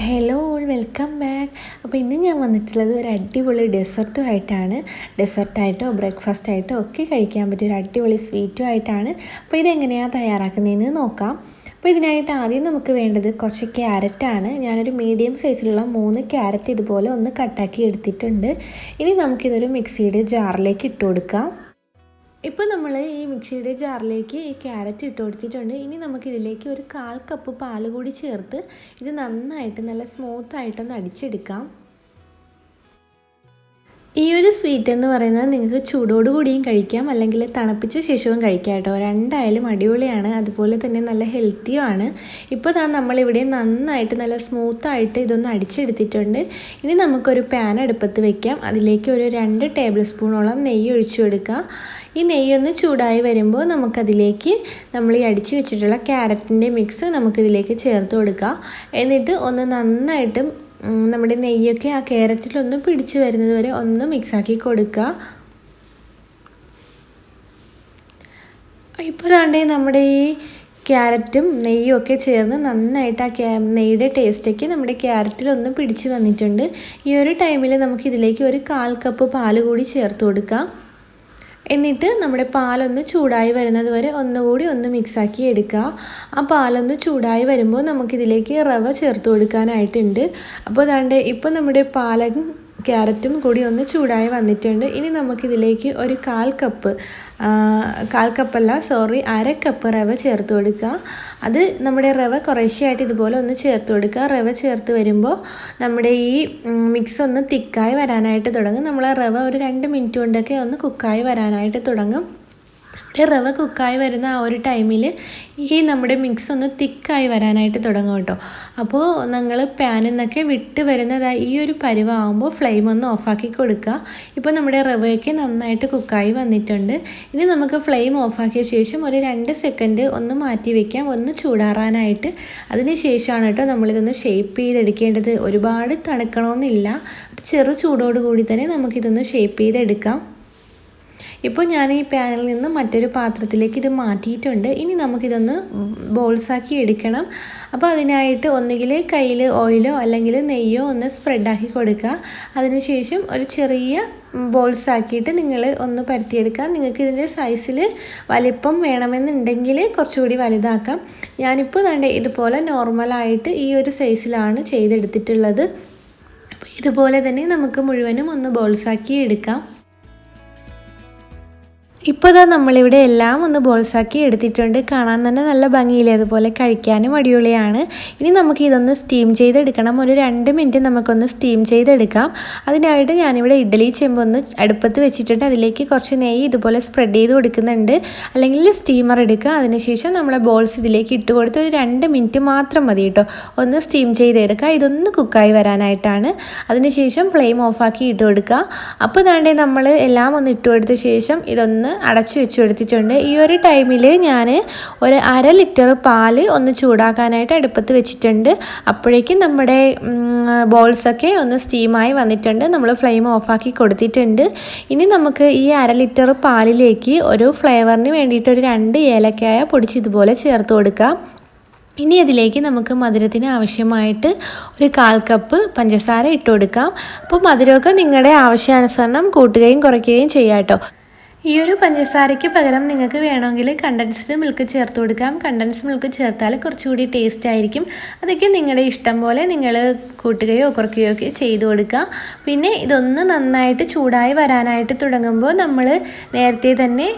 Hello all welcome back. അപ്പോൾ ഇന്ന് ഞാൻ വന്നിട്ടുള്ളത് ഒരു അടിപൊളി ഡെസർട്ടുമായിട്ടാണ്. ഡെസർട്ടായിട്ടോ ബ്രേക്ക്ഫാസ്റ്റായിട്ടോ ഒക്കെ കഴിക്കാൻ പറ്റിയ ഒരു അടിപൊളി സ്വീറ്റും ആയിട്ടാണ്. അപ്പോൾ ഇതെങ്ങനെയാണ് തയ്യാറാക്കുന്നതെന്ന് നോക്കാം. അപ്പോൾ ഇതിനായിട്ട് ആദ്യം നമുക്ക് വേണ്ടത് കുറച്ച് ക്യാരറ്റാണ്. ഞാനൊരു മീഡിയം സൈസിലുള്ള 3 ക്യാരറ്റ് ഇതുപോലെ ഒന്ന് കട്ടാക്കി എടുത്തിട്ടുണ്ട്. ഇനി നമുക്കിതൊരു മിക്സിയുടെ ജാറിലേക്ക് ഇട്ട് കൊടുക്കാം. ഇപ്പോൾ നമ്മൾ ഈ മിക്സിയുടെ ജാറിലേക്ക് ഈ ക്യാരറ്റ് ഇട്ട് കൊടുത്തിട്ടുണ്ട്. ഇനി നമുക്കിതിലേക്ക് ഒരു 1/4 കപ്പ് പാൽ കൂടി ചേർത്ത് ഇത് നന്നായിട്ട് നല്ല സ്മൂത്തായിട്ടൊന്ന് അടിച്ചെടുക്കാം. ഈ ഒരു സ്വീറ്റ് എന്ന് പറയുന്നത് നിങ്ങൾക്ക് ചൂടോടുകൂടിയും കഴിക്കാം, അല്ലെങ്കിൽ തണുപ്പിച്ച ശേഷവും കഴിക്കാം കേട്ടോ. രണ്ടായാലും അടിപൊളിയാണ്, അതുപോലെ തന്നെ നല്ല ഹെൽത്തിയുമാണ്. ഇപ്പോൾ നമ്മളിവിടെ നന്നായിട്ട് നല്ല സ്മൂത്തായിട്ട് ഇതൊന്ന് അടിച്ചെടുത്തിട്ടുണ്ട്. ഇനി നമുക്കൊരു പാൻ അടുപ്പത്ത് വെക്കാം. അതിലേക്ക് ഒരു 2 ടേബിൾ സ്പൂണോളം നെയ്യ് ഒഴിച്ചു കൊടുക്കുക. ഈ നെയ്യൊന്ന് ചൂടായി വരുമ്പോൾ നമുക്കതിലേക്ക് നമ്മൾ ഈ അടിച്ച് വെച്ചിട്ടുള്ള ക്യാരറ്റിൻ്റെ മിക്സ് നമുക്കിതിലേക്ക് ചേർത്ത് കൊടുക്കുക. എന്നിട്ട് ഒന്ന് നന്നായിട്ട് നമ്മുടെ നെയ്യൊക്കെ ആ ക്യാരറ്റിലൊന്ന് പിടിച്ച് വരുന്നത് വരെ ഒന്ന് മിക്സാക്കി കൊടുക്കുക. ഇപ്പോൾ നമ്മുടെ ഈ ക്യാരറ്റും നെയ്യും ഒക്കെ ചേർന്ന് നന്നായിട്ട് ആ നെയ്യുടെ ടേസ്റ്റൊക്കെ നമ്മുടെ ക്യാരറ്റിലൊന്ന് പിടിച്ച് വന്നിട്ടുണ്ട്. ഈ ഒരു ടൈമിൽ നമുക്കിതിലേക്ക് ഒരു 1/4 കപ്പ് പാൽ കൂടി ചേർത്ത് കൊടുക്കാം. എന്നിട്ട് നമ്മുടെ പാലൊന്ന് ചൂടായി വരുന്നത് വരെ ഒന്നുകൂടി ഒന്ന് മിക്സാക്കി എടുക്കുക. ആ പാലൊന്ന് ചൂടായി വരുമ്പോൾ നമുക്കിതിലേക്ക് റവ ചേർത്ത് കൊടുക്കാനായിട്ടുണ്ട്. അപ്പോൾ ഇപ്പോൾ നമ്മുടെ പാലും ക്യാരറ്റും കൂടി ഒന്ന് ചൂടായി വന്നിട്ടുണ്ട്. ഇനി നമുക്കിതിലേക്ക് ഒരു 1/4 കപ്പ് 1/2 കപ്പ് റവ ചേർത്ത് കൊടുക്കുക. അത് നമ്മുടെ റവ കുറേശ്ശെയായിട്ട് ഇതുപോലെ ഒന്ന് ചേർത്ത് കൊടുക്കുക. റവ ചേർത്ത് വരുമ്പോൾ നമ്മുടെ ഈ മിക്സ് ഒന്ന് തിക്കായി വരാനായിട്ട് തുടങ്ങും. നമ്മൾ റവ ഒരു 2 മിനിറ്റ് കൊണ്ടൊക്കെ ഒന്ന് കുക്കായി വരാനായിട്ട് തുടങ്ങും. റവ കുക്കായി വരുന്ന ആ ഒരു ടൈമിൽ ഈ നമ്മുടെ മിക്സ് ഒന്ന് തിക്കായി വരാനായിട്ട് തുടങ്ങും കേട്ടോ. അപ്പോൾ നിങ്ങൾ പാനിൽ നിന്നൊക്കെ വിട്ട് വരുന്നത് ഈ ഒരു പരുവാകുമ്പോൾ ഫ്ലെയിം ഒന്ന് ഓഫാക്കി കൊടുക്കുക. ഇപ്പോൾ നമ്മുടെ റവയൊക്കെ നന്നായിട്ട് കുക്കായി വന്നിട്ടുണ്ട്. ഇനി നമുക്ക് ഫ്ലെയിം ഓഫാക്കിയ ശേഷം ഒരു 2 സെക്കൻഡ് ഒന്ന് മാറ്റി വയ്ക്കാം, ഒന്ന് ചൂടാറാനായിട്ട്. അതിന് ശേഷമാണ് കേട്ടോ നമ്മളിതൊന്ന് ഷേപ്പ് ചെയ്തെടുക്കേണ്ടത്. ഒരുപാട് തണുക്കണമെന്നില്ല, ചെറു ചൂടോടുകൂടി തന്നെ നമുക്കിതൊന്ന് ഷേപ്പ് ചെയ്തെടുക്കാം. ഇപ്പോൾ ഞാൻ ഈ പാനിൽ നിന്ന് മറ്റൊരു പാത്രത്തിലേക്ക് ഇത് മാറ്റിയിട്ടുണ്ട്. ഇനി നമുക്കിതൊന്ന് ബോൾസാക്കി എടുക്കണം. അപ്പോൾ അതിനായിട്ട് ഒന്നുകിൽ കയ്യിൽ ഓയിലോ അല്ലെങ്കിൽ നെയ്യോ ഒന്ന് സ്പ്രെഡാക്കി കൊടുക്കുക. അതിനുശേഷം ഒരു ചെറിയ ബോൾസാക്കിയിട്ട് നിങ്ങൾ ഒന്ന് പരത്തിയെടുക്കുക. നിങ്ങൾക്ക് ഇതിൻ്റെ സൈസിൽ വലിപ്പം വേണമെന്നുണ്ടെങ്കിൽ കുറച്ചുകൂടി വലുതാക്കാം. ഞാനിപ്പോൾ ഇതുപോലെ നോർമലായിട്ട് ഈ ഒരു സൈസിലാണ് ചെയ്തെടുത്തിട്ടുള്ളത്. അപ്പോൾ ഇതുപോലെ തന്നെ നമുക്ക് മുഴുവനും ഒന്ന് ബോൾസാക്കി എടുക്കാം. ഇപ്പോൾ നമ്മളിവിടെ എല്ലാം ഒന്ന് ബോൾസാക്കി എടുത്തിട്ടുണ്ട്. കാണാൻ തന്നെ നല്ല ഭംഗിയില്ലേ, അതുപോലെ കഴിക്കാനും അടിപൊളിയാണ്. ഇനി നമുക്ക് ഇതൊന്ന് സ്റ്റീം ചെയ്തെടുക്കണം. ഒരു 2 മിനിറ്റ് നമുക്കൊന്ന് സ്റ്റീം ചെയ്തെടുക്കാം. അതിനായിട്ട് ഞാനിവിടെ ഇഡ്ഡലി ചെമ്പൊന്ന് അടുപ്പത്ത് വെച്ചിട്ടുണ്ട്. അതിലേക്ക് കുറച്ച് നെയ്യ് ഇതുപോലെ സ്പ്രെഡ് ചെയ്ത് കൊടുക്കുന്നുണ്ട്. അല്ലെങ്കിൽ സ്റ്റീമർ എടുക്കുക. അതിനുശേഷം നമ്മളെ ബോൾസ് ഇതിലേക്ക് ഇട്ട് കൊടുത്ത് ഒരു 2 മിനിറ്റ് മാത്രം മതി കേട്ടോ, ഒന്ന് സ്റ്റീം ചെയ്തെടുക്കുക. ഇതൊന്ന് കുക്കായി വരാനായിട്ടാണ്. അതിനുശേഷം ഫ്ലെയിം ഓഫാക്കി ഇട്ട് കൊടുക്കുക. അപ്പോൾ നമ്മൾ എല്ലാം ഒന്ന് ഇട്ട് കൊടുത്ത ശേഷം ഇതൊന്ന് അടച്ചു വെച്ച് കൊടുത്തിട്ടുണ്ട്. ഈ ഒരു ടൈമിൽ ഞാൻ ഒരു 1/2 ലിറ്റർ പാല് ഒന്ന് ചൂടാക്കാനായിട്ട് അടുപ്പത്ത് വെച്ചിട്ടുണ്ട്. അപ്പോഴേക്കും നമ്മുടെ ബോൾസൊക്കെ ഒന്ന് സ്റ്റീമായി വന്നിട്ടുണ്ട്. നമ്മൾ ഫ്ലെയിം ഓഫാക്കി കൊടുത്തിട്ടുണ്ട്. ഇനി നമുക്ക് ഈ 1/2 ലിറ്റർ പാലിലേക്ക് ഒരു ഫ്ലേവറിന് വേണ്ടിയിട്ട് ഒരു 2 ഏലക്കായ പൊടിച്ച് ഇതുപോലെ ചേർത്ത് കൊടുക്കാം. ഇനി അതിലേക്ക് നമുക്ക് മധുരത്തിന് ആവശ്യമായിട്ട് ഒരു 1/4 കപ്പ് പഞ്ചസാര ഇട്ട് കൊടുക്കാം. അപ്പോൾ മധുരമൊക്കെ നിങ്ങളുടെ ആവശ്യാനുസരണം കൂട്ടുകയും കുറയ്ക്കുകയും ചെയ്യാം കേട്ടോ. ഈ ഒരു പഞ്ചസാരയ്ക്ക് പകരം നിങ്ങൾക്ക് വേണമെങ്കിൽ കണ്ടൻസ്ഡ് മിൽക്ക് ചേർത്ത് കൊടുക്കാം. കണ്ടൻസ്ഡ് മിൽക്ക് ചേർത്താൽ കുറച്ചുകൂടി ടേസ്റ്റ് ആയിരിക്കും. അതൊക്കെ നിങ്ങളുടെ ഇഷ്ടം പോലെ നിങ്ങൾ കൂട്ടുകയോ കുറയ്ക്കുകയോ ഒക്കെ ചെയ്ത് കൊടുക്കുക. പിന്നെ ഇതൊന്ന് നന്നായിട്ട് ചൂടായി വരാനായിട്ട് തുടങ്ങുമ്പോൾ നമ്മൾ നേരത്തെ തന്നെ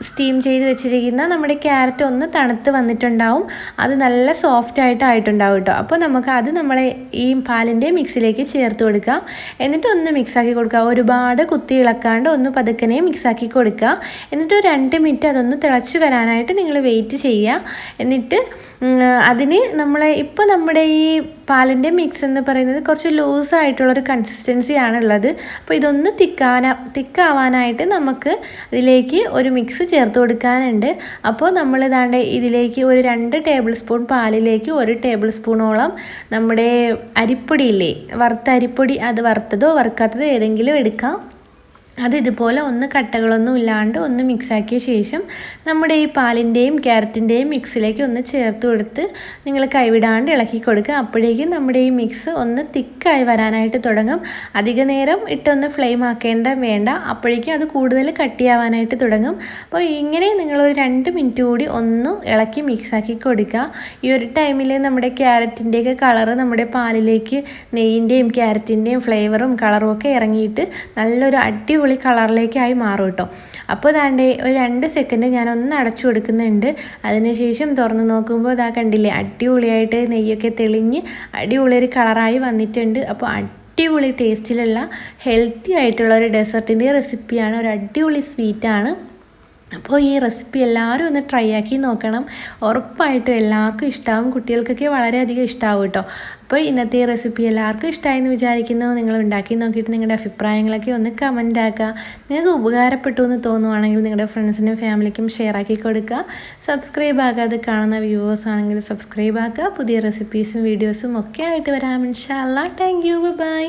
സ്റ്റീം ചെയ്ത് വെച്ചിരിക്കുന്ന നമ്മുടെ ക്യാരറ്റ് ഒന്ന് തണുത്ത് വന്നിട്ടുണ്ടാവും. അത് നല്ല സോഫ്റ്റായിട്ടായിട്ടുണ്ടാവും കേട്ടോ. അപ്പോൾ അത് നമ്മളെ ഈ പാലിൻ്റെ മിക്സിലേക്ക് ചേർത്ത് കൊടുക്കാം. എന്നിട്ട് ഒന്ന് മിക്സാക്കി കൊടുക്കുക. ഒരുപാട് കുത്തി ഇളക്കാണ്ട് ഒന്ന് പതുക്കനെ മിക്സാക്കി കൊടുക്കുക. എന്നിട്ട് 2 മിനിറ്റ് അതൊന്ന് തിളച്ച് വരാനായിട്ട് നിങ്ങൾ വെയിറ്റ് ചെയ്യുക. എന്നിട്ട് അതിന് ഇപ്പോൾ നമ്മുടെ ഈ പാലിൻ്റെ മിക്സ് എന്ന് പറയുന്നത് കുറച്ച് ലൂസായിട്ടുള്ളൊരു കൺസിസ്റ്റൻസിയാണുള്ളത്. അപ്പോൾ ഇതൊന്ന് തിക്കാവാനായിട്ട് നമുക്ക് ഇതിലേക്ക് ഒരു മിക്സ് ചേർത്ത് കൊടുക്കാനുണ്ട്. അപ്പോൾ ഇതിലേക്ക് ഒരു 2 ടേബിൾ സ്പൂൺ പാലിലേക്ക് 1 ടേബിൾ സ്പൂണോളം നമ്മുടെ അരിപ്പൊടിയില്ലേ, വറുത്ത അരിപ്പൊടി, അത് വറുത്തതോ വറുക്കാത്തതോ ഏതെങ്കിലും എടുക്കാം. അത് ഇതുപോലെ ഒന്ന് കട്ടകളൊന്നും ഇല്ലാണ്ട് ഒന്ന് മിക്സാക്കിയ ശേഷം നമ്മുടെ ഈ പാലിൻ്റെയും ക്യാരറ്റിൻ്റെയും മിക്സിലേക്ക് ഒന്ന് ചേർത്ത് കൊടുത്ത് നിങ്ങൾ കൈവിടാണ്ട് ഇളക്കി കൊടുക്കുക. അപ്പോഴേക്കും നമ്മുടെ ഈ മിക്സ് ഒന്ന് തിക്കായി വരാനായിട്ട് തുടങ്ങും. അധിക നേരം ഇട്ടൊന്ന് ഫ്ലെയിം ആക്കേണ്ട വേണ്ട, അപ്പോഴേക്കും അത് കൂടുതൽ കട്ടിയാവാനായിട്ട് തുടങ്ങും. അപ്പോൾ ഇങ്ങനെ നിങ്ങളൊരു 2 മിനിറ്റ് കൂടി ഒന്ന് ഇളക്കി മിക്സാക്കി കൊടുക്കുക. ഈ ഒരു ടൈമിൽ നമ്മുടെ ക്യാരറ്റിൻ്റെയൊക്കെ കളറ് നമ്മുടെ പാലിലേക്ക് നെയ്യിൻ്റെയും ക്യാരറ്റിൻ്റെയും ഫ്ലേവറും കളറും ഒക്കെ ഇറങ്ങിയിട്ട് നല്ലൊരു അടിപൊളി കളറിലേക്കായി മാറും കേട്ടോ. അപ്പോൾ ദാണ്ടേ ഒരു 2 സെക്കൻഡ് ഞാനൊന്ന് അടച്ചു കൊടുക്കുന്നുണ്ട്. അതിനുശേഷം തുറന്ന് നോക്കുമ്പോൾ ഇതാ കണ്ടില്ലേ, അടിപൊളിയായിട്ട് നെയ്യൊക്കെ തെളിഞ്ഞ് അടിപൊളി ഒരു കളറായി വന്നിട്ടുണ്ട്. അപ്പോൾ അടിപൊളി ടേസ്റ്റിലുള്ള ഹെൽത്തി ആയിട്ടുള്ള ഒരു ഡെസേർട്ടിൻ്റെ റെസിപ്പിയാണ്, ഒരു അടിപൊളി സ്വീറ്റാണ്. അപ്പോൾ ഈ റെസിപ്പി എല്ലാവരും ഒന്ന് ട്രൈ ആക്കി നോക്കണം. ഉറപ്പായിട്ടും എല്ലാവർക്കും ഇഷ്ടമാവും, കുട്ടികൾക്കൊക്കെ വളരെയധികം ഇഷ്ടമാവും കേട്ടോ. അപ്പോൾ ഇന്നത്തെ ഈ റെസിപ്പി എല്ലാവർക്കും ഇഷ്ടമായെന്ന് വിചാരിക്കുന്നു. നിങ്ങൾ ഉണ്ടാക്കി നോക്കിയിട്ട് നിങ്ങളുടെ അഭിപ്രായങ്ങളൊക്കെ ഒന്ന് കമൻ്റ് ആക്കുക. നിങ്ങൾക്ക് ഉപകാരപ്പെട്ടു എന്ന് തോന്നുവാണെങ്കിൽ നിങ്ങളുടെ ഫ്രണ്ട്സിനും ഫാമിലിക്കും ഷെയർ ആക്കി കൊടുക്കുക. സബ്സ്ക്രൈബ് ആകാതെ കാണുന്ന വ്യൂവേഴ്സ് ആണെങ്കിൽ സബ്സ്ക്രൈബ് ആക്കുക. പുതിയ റെസിപ്പീസും വീഡിയോസും ഒക്കെ ആയിട്ട് വരാം ഇൻഷാ അല്ലാ. Thank you, by.